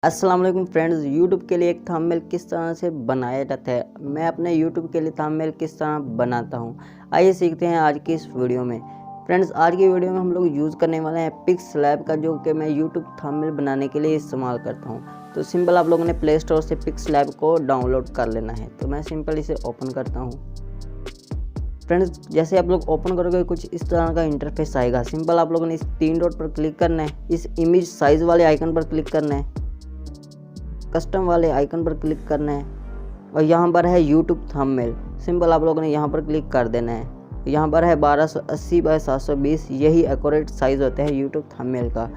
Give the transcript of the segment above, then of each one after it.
अस्सलाम वालेकुम friends. YouTube के लिए एक थंबनेल किस तरह से बनाया जाता है, मैं अपने यूट्यूब के लिए थंबनेल किस तरह बनाता हूं, आइए सीखते हैं आज की इस वीडियो में। फ्रेंड्स, आज की वीडियो में हम लोग यूज़ करने वाले हैं पिक्सलैब का, जो कि मैं यूट्यूब थंबनेल बनाने के लिए इस्तेमाल करता हूं। तो सिंपल आप लोगों ने प्ले स्टोर से पिक्सलैब को डाउनलोड कर लेना है। तो मैं सिंपल इसे ओपन करता हूँ। फ्रेंड्स, जैसे आप लोग ओपन करोगे कुछ इस तरह का इंटरफेस आएगा। सिंपल आप लोगों ने इस 3 डॉट पर क्लिक करना है, इस इमेज साइज़ वाले आइकन पर क्लिक करना है, कस्टम वाले आइकन पर क्लिक करना है और यहाँ पर है यूट्यूब थंबनेल। सिंपल आप लोगों ने यहाँ पर क्लिक कर देना है। यहाँ पर है 1280 बाय 720, यही एक्यूरेट साइज़ होता है यूट्यूब थंबनेल का।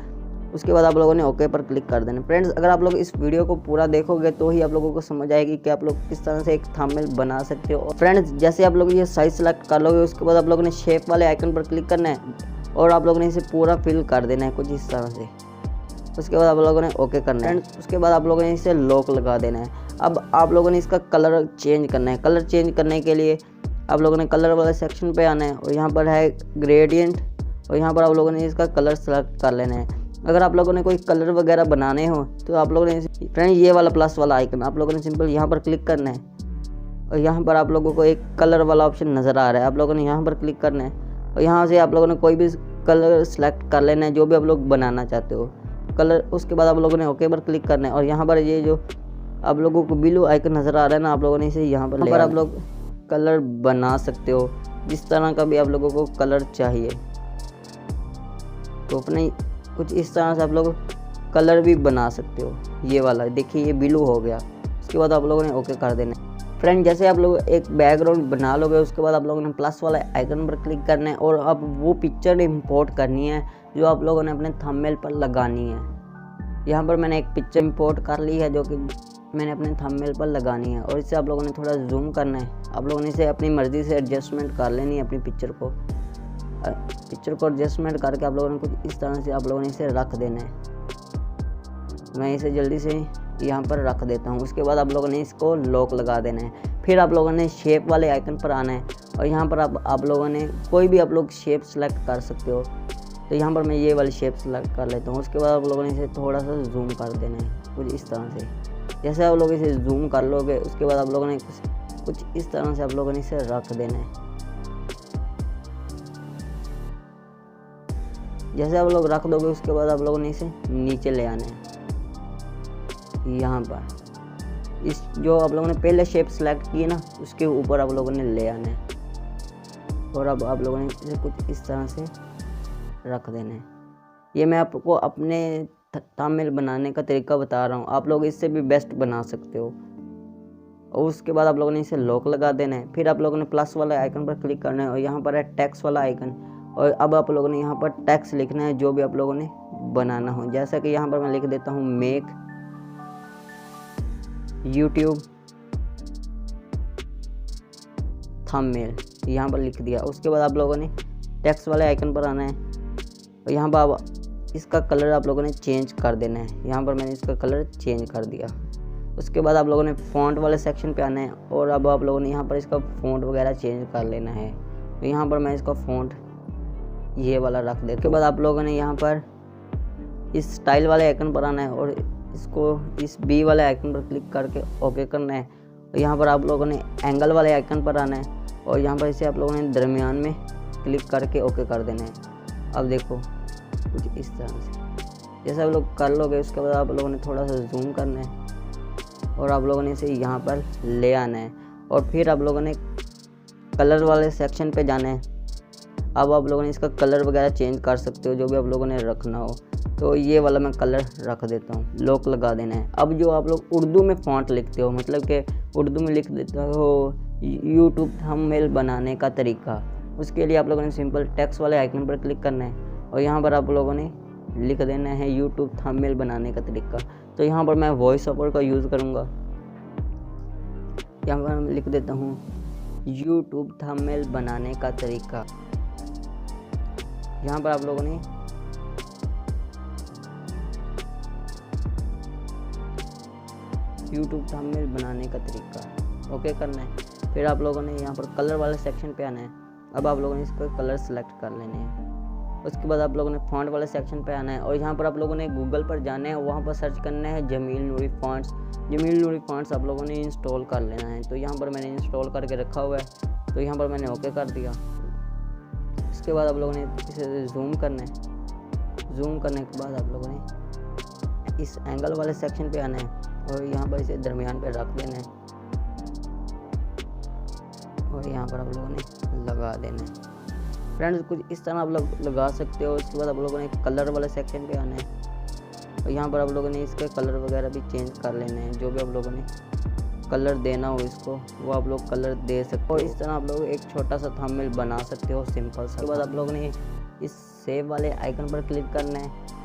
उसके बाद आप लोगों ने ओके पर क्लिक कर देना। फ्रेंड्स, अगर आप लोग इस वीडियो को पूरा देखोगे तो ही आप लोगों को समझ आएगी कि आप लोग किस तरह से एक थंबनेल बना सकते हो। फ्रेंड्स, जैसे आप लोग ये साइज़ सेलेक्ट कर लोगे, उसके बाद आप लोगों ने शेप वाले आइकन पर क्लिक करना है और आप लोगों ने इसे पूरा फिल कर देना है कुछ इस तरह से। उसके बाद आप लोगों ने ओके करना है। उसके बाद आप लोगों ने इसे लॉक लगा देना है। अब आप लोगों ने इसका कलर चेंज करना है। कलर चेंज करने के लिए आप लोगों ने कलर वाले सेक्शन पे आना है और यहाँ पर है ग्रेडियंट और यहाँ पर आप लोगों ने इसका कलर सेलेक्ट कर लेना है। अगर आप लोगों ने कोई कलर वगैरह बनाने हो तो आप लोगों ने फ्रेंड ये वाला प्लस वाला आइकन आप लोगों ने सिंपल यहाँ पर क्लिक करना है और यहाँ पर आप लोगों को एक कलर वाला ऑप्शन नज़र आ रहा है। आप लोगों ने यहाँ पर क्लिक करना है और यहाँ से आप लोगों ने कोई भी कलर सेलेक्ट कर लेना है जो भी आप लोग बनाना चाहते हो कलर। उसके बाद आप लोगों ने ओके पर क्लिक करना है और यहाँ पर ये जो आप लोगों को ब्लू आइकन नज़र आ रहा है ना, आप लोगों ने इसे यहाँ पर आप लोग कलर बना सकते हो जिस तरह का भी आप लोगों को कलर चाहिए। तो अपने कुछ इस तरह से आप लोग कलर भी बना सकते हो। ये वाला देखिए, ये ब्लू हो गया। उसके बाद आप लोगों ने ओके कर देना। फ्रेंड, जैसे आप लोग एक बैकग्राउंड बना लोगे, उसके बाद आप लोगों ने प्लस वाला आइकन पर क्लिक करना है और अब वो पिक्चर इंपोर्ट करनी है जो आप लोगों ने अपने थंबनेल पर लगानी है। यहाँ पर मैंने एक पिक्चर इंपोर्ट कर ली है जो कि मैंने अपने थंबनेल पर लगानी है और इससे आप लोगों ने थोड़ा जूम करना है। आप लोगों ने इसे अपनी मर्ज़ी से एडजस्टमेंट कर लेनी है। अपनी पिक्चर को एडजस्टमेंट करके आप लोगों ने कुछ इस तरह से आप लोगों ने इसे रख देना है। मैं इसे जल्दी से यहाँ पर रख देता हूँ। उसके बाद आप लोगों ने इसको लॉक लगा देना है। फिर आप लोगों ने शेप वाले आइकन पर आना है और यहाँ पर आप लोगों ने कोई भी आप लोग शेप सेलेक्ट कर सकते हो। तो यहाँ पर मैं ये वाली शेप सेलेक्ट कर लेता हूँ। उसके बाद आप लोगों ने इसे थोड़ा सा जूम कर देना है कुछ इस तरह से। जैसे आप लोग इसे जूम कर लोगे, उसके बाद आप लोगों ने कुछ इस तरह से आप लोगों ने इसे रख देना है। जैसे आप लोग रख दोगे, उसके बाद आप लोगों ने इसे नीचे ले आना है। यहाँ पर इस जो आप लोगों ने पहले शेप सेलेक्ट की ना, उसके ऊपर आप लोगों ने ले आना है और अब आप लोगों ने इसे कुछ इस तरह से रख देना है। ये मैं आपको अपने थंबनेल बनाने का तरीका बता रहा हूँ, आप लोग इससे भी बेस्ट बना सकते हो। और उसके बाद आप लोगों ने इसे लॉक लगा देना है। फिर आप लोगों ने प्लस वाला आइकन पर क्लिक करना है और यहाँ पर है टेक्स्ट वाला आइकन और अब आप लोगों ने यहाँ पर टेक्स्ट लिखना है जो भी आप लोगों ने बनाना हो। जैसा कि यहाँ पर मैं लिख देता हूँ, मेक यूट्यूब थंबनेल, यहाँ पर लिख दिया। उसके बाद आप लोगों ने टेक्स्ट वाले आइकन पर आना है और यहाँ पर इसका कलर आप लोगों ने चेंज कर देना है। यहाँ पर मैंने इसका कलर चेंज कर दिया। उसके बाद आप लोगों ने फ़ॉन्ट वाले सेक्शन पे आना है और अब आप लोगों ने यहाँ पर इसका फ़ॉन्ट वगैरह चेंज कर लेना है। तो यहाँ पर मैं इसका फ़ॉन्ट ये वाला रख देता हूँ। उसके बाद आप लोगों ने यहाँ पर इस स्टाइल वाले आइकन पर आना है और इसको इस बी वाले आइकन पर क्लिक करके ओके करना है। और यहाँ पर आप लोगों ने एंगल वाले आइकन पर आना है और यहाँ पर इसे आप लोगों ने दरमियान में क्लिक करके ओके कर देना है। अब देखो कुछ इस तरह से जैसे आप लोग कर लोगे, उसके बाद आप लोगों ने थोड़ा सा जूम करना है और आप लोगों ने इसे यहाँ पर ले आना है और फिर आप लोगों ने कलर वाले सेक्शन पे जाना है। अब आप लोगों ने इसका कलर वगैरह चेंज कर सकते हो जो भी आप लोगों ने रखना हो। तो ये वाला मैं कलर रख देता हूँ, लॉक लगा देना है। अब जो आप लोग उर्दू में फ़ॉन्ट लिखते हो, मतलब कि उर्दू में लिख देते हो यूट्यूब थंबनेल बनाने का तरीका, उसके लिए आप लोगों ने सिंपल टेक्स्ट वाले आइकन पर क्लिक करना है और यहाँ पर आप लोगों ने लिख देना है यूट्यूब थंबनेल बनाने का तरीका। तो यहाँ पर मैं वॉइस ओवर का यूज़ करूँगा। यहाँ पर मैं लिख देता हूँ यूट्यूब थंबनेल बनाने का तरीका। यहाँ पर आप लोगों ने यूट्यूब थंबनेल बनाने का तरीका ओके करना है। फिर आप लोगों ने यहाँ पर कलर वाले सेक्शन पे आना है। अब आप लोगों ने इसका कलर सेलेक्ट कर लेने हैं। उसके बाद आप लोगों ने फ़ॉन्ट वाले सेक्शन पे आना है और यहाँ पर आप लोगों ने गूगल पर जाना है, वहाँ पर सर्च करना है जमील नूरी फ़ॉन्ट्स। जमील नूरी फ़ॉन्ट्स आप लोगों ने इंस्टॉल कर लेना है। तो यहाँ पर मैंने इंस्टॉल करके रखा हुआ है, तो यहाँ पर मैंने ओके कर दिया। इसके बाद आप लोगों ने इसे जूम करना है। जूम करने के बाद आप लोगों ने इस एंगल वाले सेक्शन पे आना है और यहाँ पर इसे दरमियान पे रख देना है और यहाँ पर आप लोगों ने लगा देना है। फ्रेंड्स कुछ इस तरह आप लोग लगा सकते हो। उसके बाद आप लोगों ने कलर वाले सेक्शन पे आना है और यहाँ पर आप लोगों ने इसके कलर वगैरह भी चेंज कर लेने हैं। जो भी आप लोगों ने कलर देना हो इसको, वो आप लोग कलर दे सकते हो। और इस तरह आप लोग एक छोटा सा थंबनेल बना सकते हो सिंपल सा। उसके बाद आप लोगों ने इस सेव वाले आइकन पर क्लिक करना है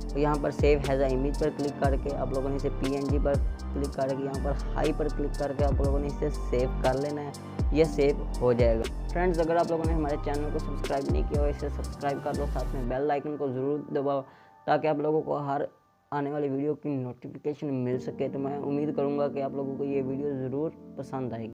और यहाँ पर सेव हैज़ अ इमेज पर क्लिक करके आप लोगों ने इसे PNG पर क्लिक करके यहाँ पर हाई पर क्लिक करके आप लोगों ने इसे सेव कर लेना है। ये सेव हो जाएगा। फ्रेंड्स अगर आप लोगों ने हमारे चैनल को सब्सक्राइब नहीं किया हो, इसे सब्सक्राइब कर लो, साथ में बेल आइकन को ज़रूर दबाओ ताकि आप लोगों को हर आने वाली वीडियो की नोटिफिकेशन मिल सके। तो मैं उम्मीद करूँगा कि आप लोगों को ये वीडियो ज़रूर पसंद आएगी।